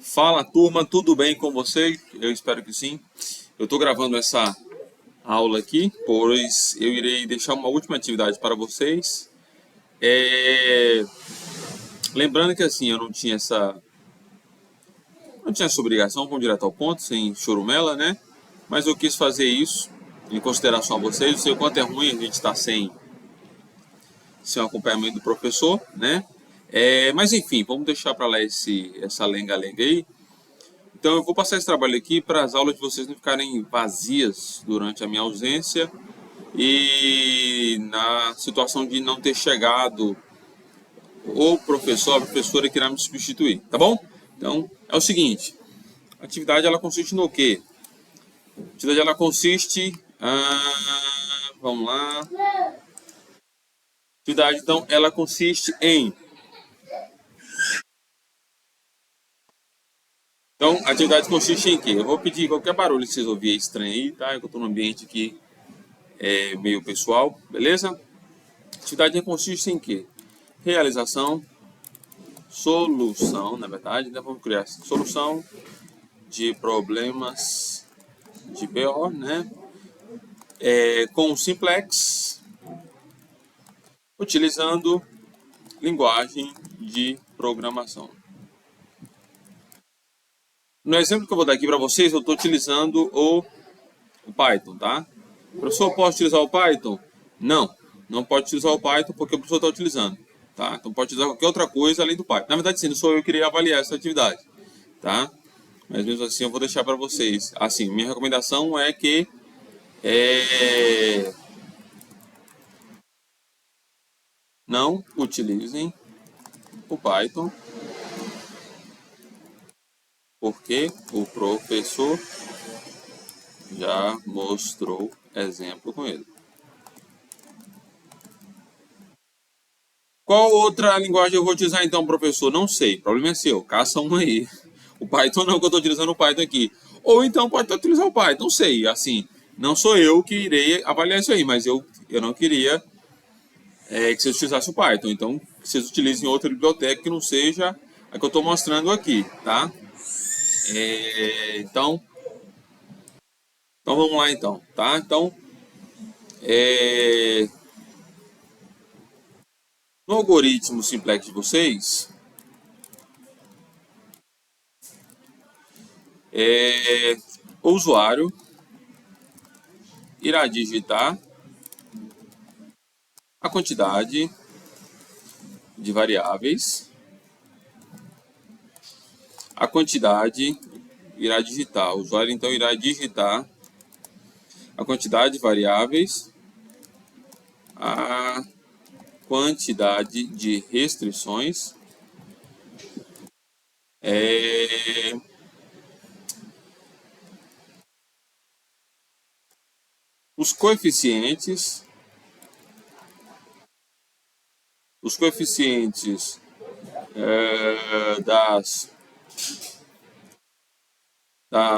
Fala, turma, tudo bem com vocês? Eu espero que sim. Eu estou gravando essa aula aqui, pois eu irei deixar uma última atividade para vocês. Lembrando que assim, eu não tinha essa obrigação, vamos direto ao ponto, sem chorumela, né? Mas eu quis fazer isso em consideração a vocês. Eu sei o quanto é ruim a gente estar sem o acompanhamento do professor, né? Mas enfim, vamos deixar para lá essa lenga-lenga aí. Então eu vou passar esse trabalho aqui para as aulas de vocês não ficarem vazias durante a minha ausência e na situação de não ter chegado o professor, a professora que irá me substituir, tá bom? Então é o seguinte, a atividade ela consiste no quê? A atividade ela consiste, vamos lá, a atividade então ela consiste em Então, a atividade consiste em quê? Eu vou pedir qualquer barulho que vocês ouvirem estranho aí, tá? Eu estou num ambiente aqui meio pessoal, beleza? A atividade consiste em quê? Realização, solução, na verdade, né? Vamos criar solução de problemas de BO, né? Com simplex, utilizando linguagem de programação. No exemplo que eu vou dar aqui para vocês, eu estou utilizando o Python, tá? Professor, posso utilizar o Python? Não, não pode utilizar o Python porque o professor está utilizando, tá? Então pode utilizar qualquer outra coisa além do Python. Na verdade, sim, não sou eu que queria avaliar essa atividade, tá? Mas mesmo assim eu vou deixar para vocês. Assim, minha recomendação é que não utilizem o Python porque o professor já mostrou exemplo com ele. Qual outra linguagem eu vou utilizar então, professor? Não sei, o problema é seu, caça uma aí. O Python não, que eu estou utilizando o Python aqui. Ou então pode utilizar o Python, não sei. Assim, não sou eu que irei avaliar isso aí, mas eu não queria que vocês utilizassem o Python. Então, que vocês utilizem outra biblioteca que não seja a que eu estou mostrando aqui, tá? Então vamos lá então, tá? Então, no algoritmo simplex de vocês, o usuário irá digitar a quantidade de variáveis, a quantidade irá digitar, o usuário então irá digitar a quantidade de variáveis, a quantidade de restrições, os coeficientes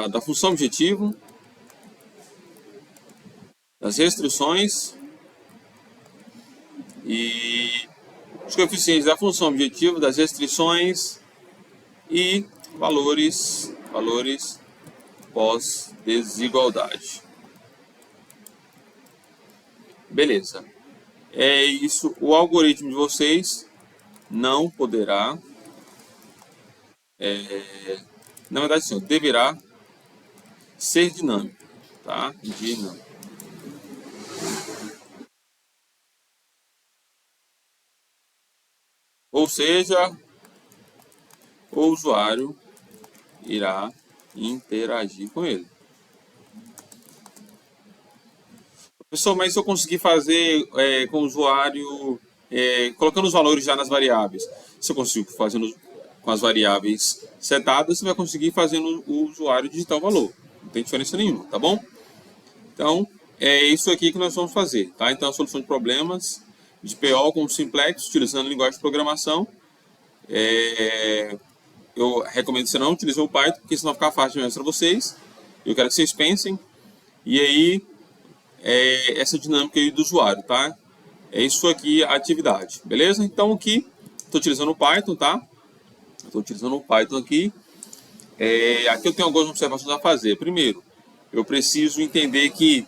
da função objetivo, das restrições e os coeficientes da função objetivo, das restrições e valores pós-desigualdade. Beleza. É isso. O algoritmo de vocês não poderá, na verdade, sim, deverá ser dinâmico, tá? Dinâmico. Ou seja, o usuário irá interagir com ele. Professor, mas se eu conseguir fazer com o usuário, colocando os valores já nas variáveis, se eu consigo fazer com as variáveis setadas, você vai conseguir fazendo o usuário digitar o valor. Não tem diferença nenhuma, tá bom? Então, é isso aqui que nós vamos fazer, tá? Então, a solução de problemas de PO com simplex, utilizando linguagem de programação. Eu recomendo que você não utilize o Python, porque senão vai ficar fácil de mostrar para vocês. Eu quero que vocês pensem. E aí, essa dinâmica aí do usuário, tá? É isso aqui a atividade, beleza? Então aqui, estou utilizando o Python, tá? Estou utilizando o Python aqui. Aqui eu tenho algumas observações a fazer. Primeiro, eu preciso entender que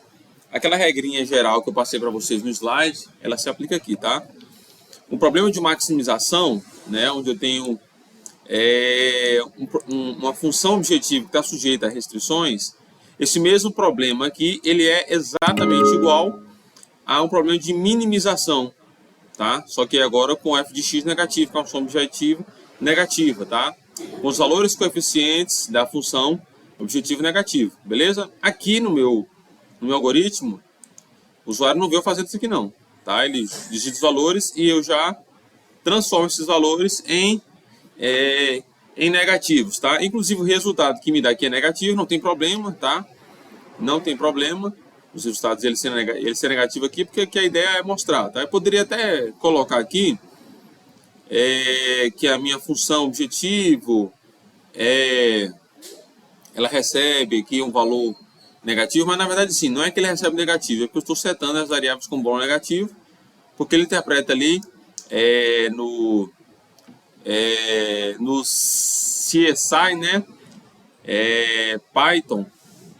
aquela regrinha geral que eu passei para vocês no slide, ela se aplica aqui, tá? O problema de maximização, né, onde eu tenho uma função objetiva que está sujeita a restrições, esse mesmo problema aqui, ele é exatamente igual a um problema de minimização, tá? Só que agora com f de x negativo, com a função objetiva negativa, tá? Com os valores coeficientes da função objetivo negativo, beleza? Aqui no meu algoritmo, o usuário não veio fazendo isso aqui não, tá? Ele digita os valores e eu já transformo esses valores em negativos, tá? Inclusive o resultado que me dá aqui é negativo, não tem problema, tá? Não tem problema os resultados ele ser negativo aqui, porque aqui a ideia é mostrar, tá? Eu poderia até colocar aqui que a minha função objetivo ela recebe aqui um valor negativo, mas na verdade sim, não é que ele recebe negativo, é que eu estou setando as variáveis com valor negativo, porque ele interpreta ali no CSI, né, Python,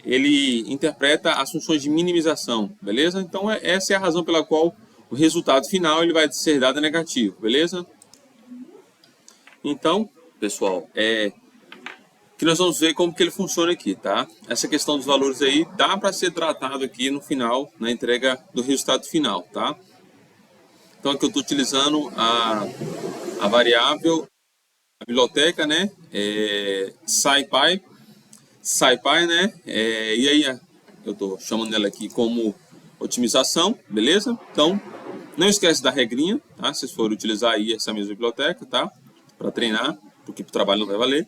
ele interpreta as funções de minimização, beleza? Então essa é a razão pela qual o resultado final ele vai ser dado negativo, beleza? Então, pessoal, que nós vamos ver como que ele funciona aqui, tá? Essa questão dos valores aí dá para ser tratado aqui no final, na entrega do resultado final, tá? Então aqui eu estou utilizando a variável, a biblioteca, né? SciPy, né? E aí eu estou chamando ela aqui como otimização, beleza? Então, não esquece da regrinha, tá? Se vocês forem utilizar aí essa mesma biblioteca, tá? Para treinar, porque para o trabalho não vai valer.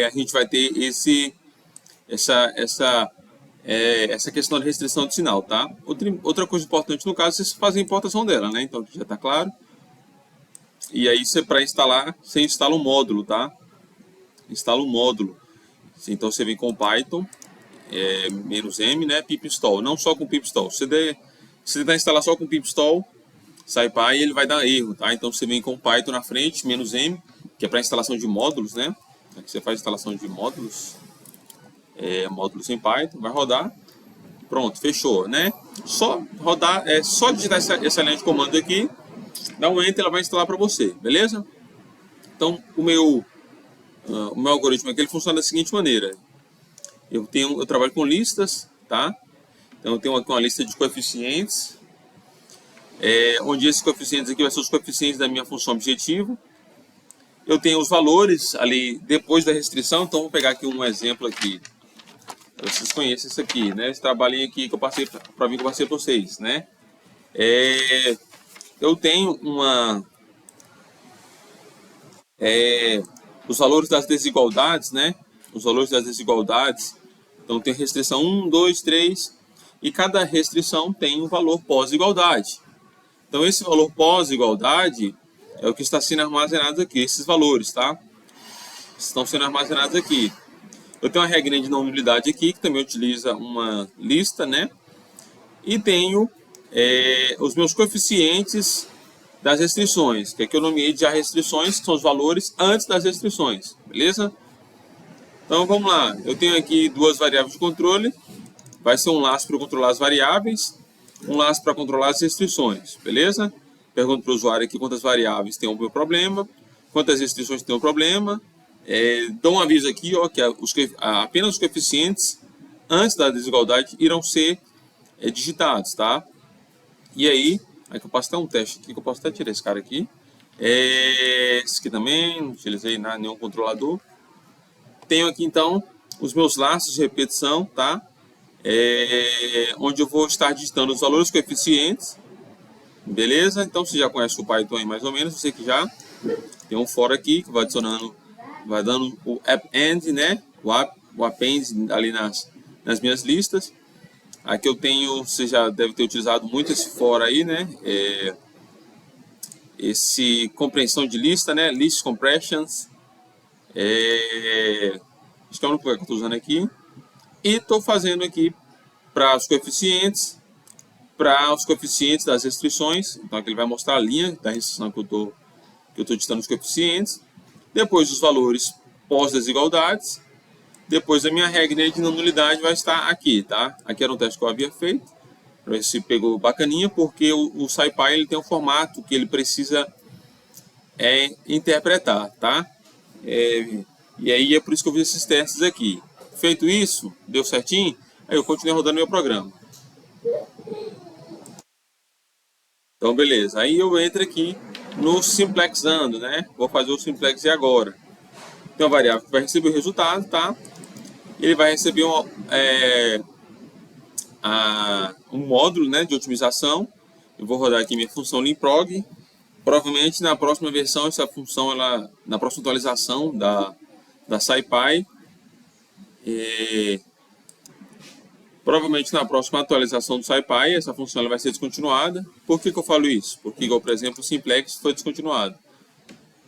A gente vai ter essa questão de restrição de sinal, tá? Outra coisa importante no caso, vocês fazem a importação dela, né? Então, já está claro. E aí, para instalar, você instala um módulo, tá? Instala um módulo. Então, você vem com Python, -m, né? Pip install. Não só com pip install. Se você tentar instalar só com pip install, SciPy, ele vai dar erro, tá? Então, você vem com Python na frente, -m, que é para instalação de módulos, né? Aqui você faz instalação de módulos, módulos em Python, vai rodar, pronto, fechou, né? Só rodar, só digitar essa linha de comando aqui, dá um enter, ela vai instalar para você, beleza? Então, o meu algoritmo aqui ele funciona da seguinte maneira: eu trabalho com listas, tá? Então, eu tenho aqui uma lista de coeficientes, onde esses coeficientes aqui vão ser os coeficientes da minha função objetivo. Eu tenho os valores ali depois da restrição, então vou pegar aqui um exemplo aqui. Vocês conhecem isso aqui, né? Esse trabalhinho aqui que eu passei para mim, que eu passei para vocês, né? Eu tenho os valores das desigualdades, né? Os valores das desigualdades. Então tem restrição 1, 2, 3, e cada restrição tem um valor pós-igualdade. Então esse valor pós-igualdade é o que está sendo armazenado aqui, esses valores, tá? Estão sendo armazenados aqui. Eu tenho uma regra de não nulidade aqui, que também utiliza uma lista, né? E tenho os meus coeficientes das restrições, que aqui eu nomeei de restrições, que são os valores antes das restrições, beleza? Então vamos lá, eu tenho aqui duas variáveis de controle, vai ser um laço para controlar as variáveis, um laço para controlar as restrições, beleza? Pergunto para o usuário aqui quantas variáveis tem o meu problema, quantas restrições tem o problema. Dou um aviso aqui, ó, que apenas os coeficientes antes da desigualdade irão ser digitados, tá? E aí, aqui eu posso ter um teste aqui, que eu posso até tirar esse cara aqui. Esse aqui também, não utilizei nenhum controlador. Tenho aqui então os meus laços de repetição, tá? Onde eu vou estar digitando os valores coeficientes. Beleza? Então você já conhece o Python aí mais ou menos, você que já tem um for aqui que vai adicionando, vai dando o append, né? O append ali nas minhas listas. Aqui eu tenho, você já deve ter utilizado muito esse for aí, né? Esse compreensão de lista, né? List compressions. Acho que é o único que eu estou usando aqui. E estou fazendo aqui para os coeficientes das restrições. Então aqui ele vai mostrar a linha da restrição que eu estou digitando os coeficientes. Depois os valores pós-desigualdades. Depois a minha regra de não nulidade vai estar aqui, tá? Aqui era um teste que eu havia feito, para ver se pegou bacaninha, porque o SciPy ele tem um formato que ele precisa interpretar, tá? E aí é por isso que eu fiz esses testes aqui. Feito isso, deu certinho, aí eu continuei rodando meu programa. Então, beleza. Aí eu entro aqui no simplexando, né? Vou fazer o simplex agora. Tem uma variável que vai receber o resultado, tá? Ele vai receber um módulo, né, de otimização. Eu vou rodar aqui minha função limprog. Provavelmente na próxima versão, essa função, na próxima atualização da SciPy, provavelmente na próxima atualização do SciPy, essa função ela vai ser descontinuada. Por que eu falo isso? Porque, igual, por exemplo, o simplex foi descontinuado.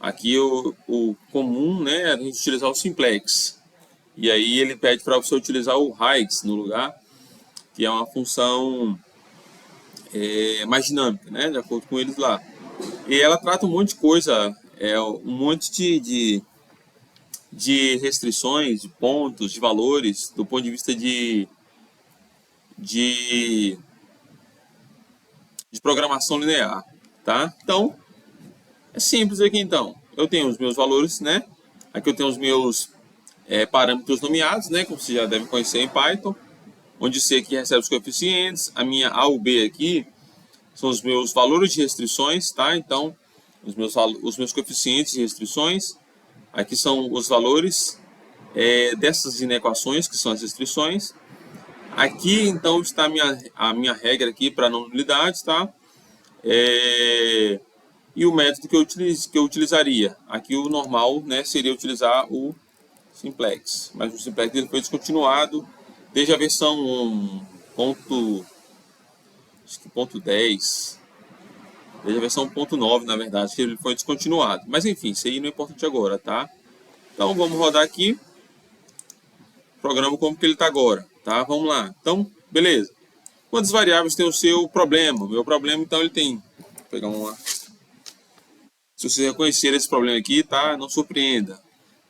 Aqui o comum, né, é a gente utilizar o simplex. E aí ele pede para você utilizar o height no lugar, que é uma função mais dinâmica, né, de acordo com eles lá. E ela trata um monte de coisa, um monte de restrições, de pontos, de valores, do ponto de vista de programação linear, tá? Então, é simples aqui então. Eu tenho os meus valores, né? Aqui eu tenho os meus parâmetros nomeados, né? Como você já deve conhecer em Python, onde C aqui recebe os coeficientes, a minha A ou B aqui são os meus valores de restrições, tá? Então, os meus coeficientes de restrições, aqui são os valores dessas inequações, que são as restrições. Aqui, então, está a minha regra aqui para não nulidades, tá? E o método que eu utilizaria. Aqui o normal, né, seria utilizar o simplex. Mas o simplex ele foi descontinuado desde a versão ponto 10. Desde a versão 1.9, na verdade, que ele foi descontinuado. Mas enfim, isso aí não é importante agora, tá? Então vamos rodar aqui. Programa como que ele está agora, tá? Vamos lá. Então, beleza. Quantas variáveis tem o seu problema? O meu problema, então, ele tem... Vou pegar uma... Se você reconhecer esse problema aqui, tá? Não surpreenda.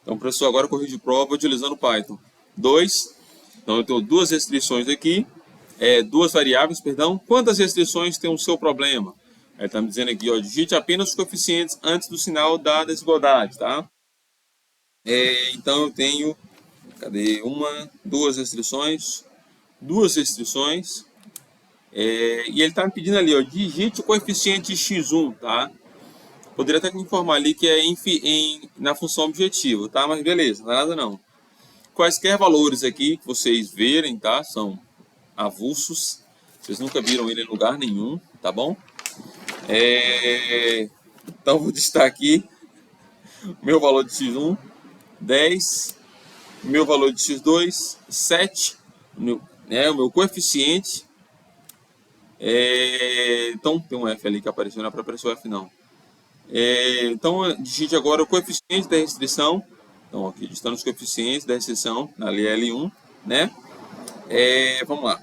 Então, professor, agora corrige prova utilizando Python. 2. Então, eu tenho duas restrições aqui. Duas variáveis, perdão. Quantas restrições tem o seu problema? Ele está me dizendo aqui, ó, digite apenas os coeficientes antes do sinal da desigualdade, tá? Então, eu tenho... Cadê? Duas restrições. E ele está me pedindo ali, ó, digite o coeficiente x1, tá? Poderia até me informar ali que é na função objetivo, tá? Mas beleza, não é nada não. Quaisquer valores aqui que vocês verem, tá? São avulsos. Vocês nunca viram ele em lugar nenhum, tá bom? Então vou digitar aqui meu valor de x1, 10. Meu valor de x2, 7. O meu coeficiente. Então tem um F ali que apareceu, não é para aparecer o F não. Então digite agora o coeficiente da restrição. Então aqui digitando os coeficientes da restrição, ali é L1, né? Vamos lá.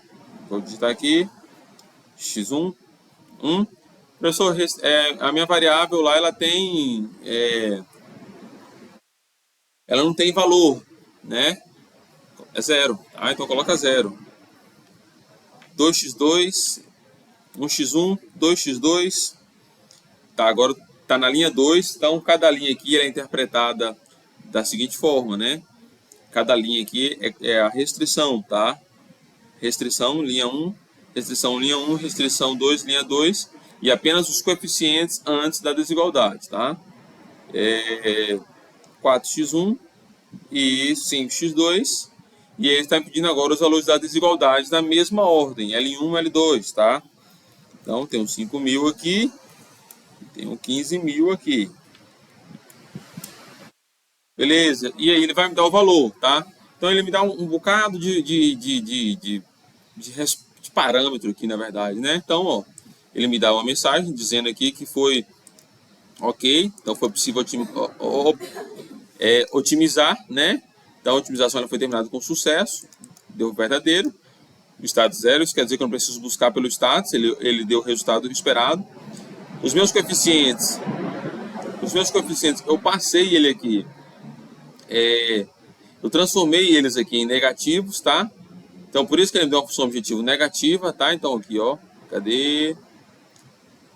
Vou digitar aqui x1, 1. Professor, a minha variável lá ela tem... ela não tem valor, né? É 0, tá? Então coloca 0. 2x2, 1x1, 2x2. Tá, agora tá na linha 2, então cada linha aqui é interpretada da seguinte forma, né? Cada linha aqui é a restrição, tá? Restrição, linha 1, restrição, linha 1, restrição 2, linha 2, e apenas os coeficientes antes da desigualdade, tá? 4x1 e 5x2, e ele está me pedindo agora os valores da desigualdade na mesma ordem, L1 e L2, tá? Então, tem uns 5.000 aqui, tem uns 15.000 aqui. Beleza, e aí ele vai me dar o valor, tá? Então, ele me dá um bocado de parâmetro aqui, na verdade, né? Então, ó, ele me dá uma mensagem dizendo aqui que foi ok, então foi possível otimizar, né? Então, a otimização ela foi terminada com sucesso, deu verdadeiro. O status 0, isso quer dizer que eu não preciso buscar pelo status, ele deu o resultado esperado. Os meus coeficientes, eu passei ele aqui eu transformei eles aqui em negativos, tá? Então, por isso que ele me deu uma função objetivo negativa, tá? Então, aqui, ó, cadê?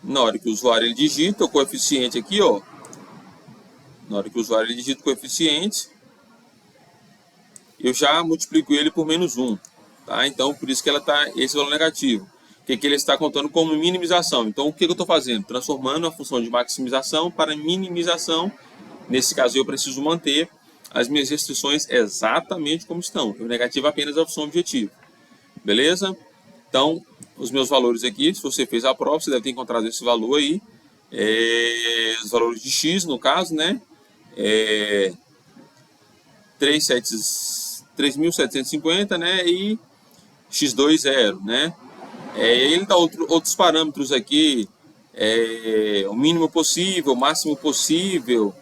Na hora que o usuário ele digita o coeficiente aqui, ó, na hora que o usuário ele digita o coeficiente, eu já multiplico ele por -1, tá? Então, por isso que ela tá esse valor negativo. Que ele está contando como minimização. Então, o que eu estou fazendo? Transformando a função de maximização para minimização. Nesse caso, eu preciso manter as minhas restrições exatamente como estão. O negativo é apenas a função objetivo. Beleza? Então, os meus valores aqui, se você fez a prova, você deve ter encontrado esse valor aí. Os valores de x, no caso, né? 3.750, né? E x2, 0, né? Ele dá outros parâmetros aqui, o mínimo possível, o máximo possível,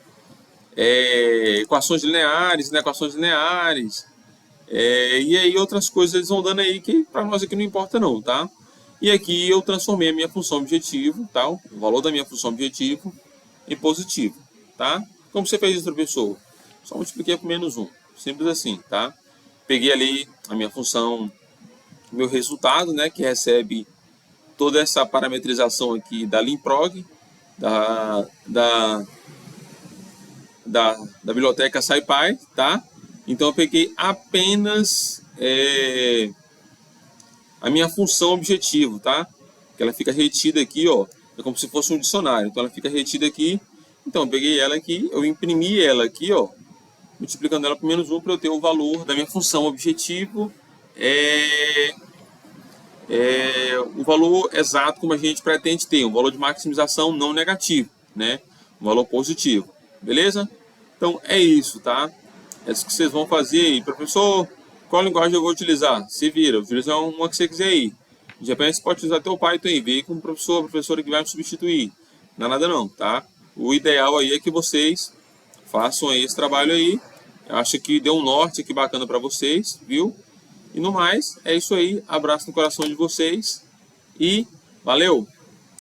equações lineares, né? Equações lineares, e aí outras coisas eles vão dando aí que para nós aqui não importa não, tá? E aqui eu transformei a minha função objetivo, tá? O valor da minha função objetivo em positivo, tá? Como você fez isso, professor? Só multipliquei por -1, simples assim, tá? Peguei ali a minha função, meu resultado, né, que recebe toda essa parametrização aqui da Limprog, da biblioteca SciPy, tá? Então eu peguei apenas a minha função objetivo, tá? Que ela fica retida aqui, ó, é como se fosse um dicionário, então ela fica retida aqui. Então eu peguei ela aqui, eu imprimi ela aqui, ó, multiplicando ela por -1 para eu ter o valor da minha função objetivo, o valor exato como a gente pretende ter, um valor de maximização não negativo, né? Um valor positivo, beleza? Então é isso, tá? É isso que vocês vão fazer aí. Professor, qual linguagem eu vou utilizar? Se vira, utiliza uma que você quiser aí. De repente você pode utilizar teu Python aí, ver com o professor, a professora que vai me substituir. Não é nada não, tá? O ideal aí é que vocês façam aí esse trabalho aí. Eu acho que deu um norte aqui bacana para vocês, viu? E no mais, é isso aí. Abraço no coração de vocês e valeu!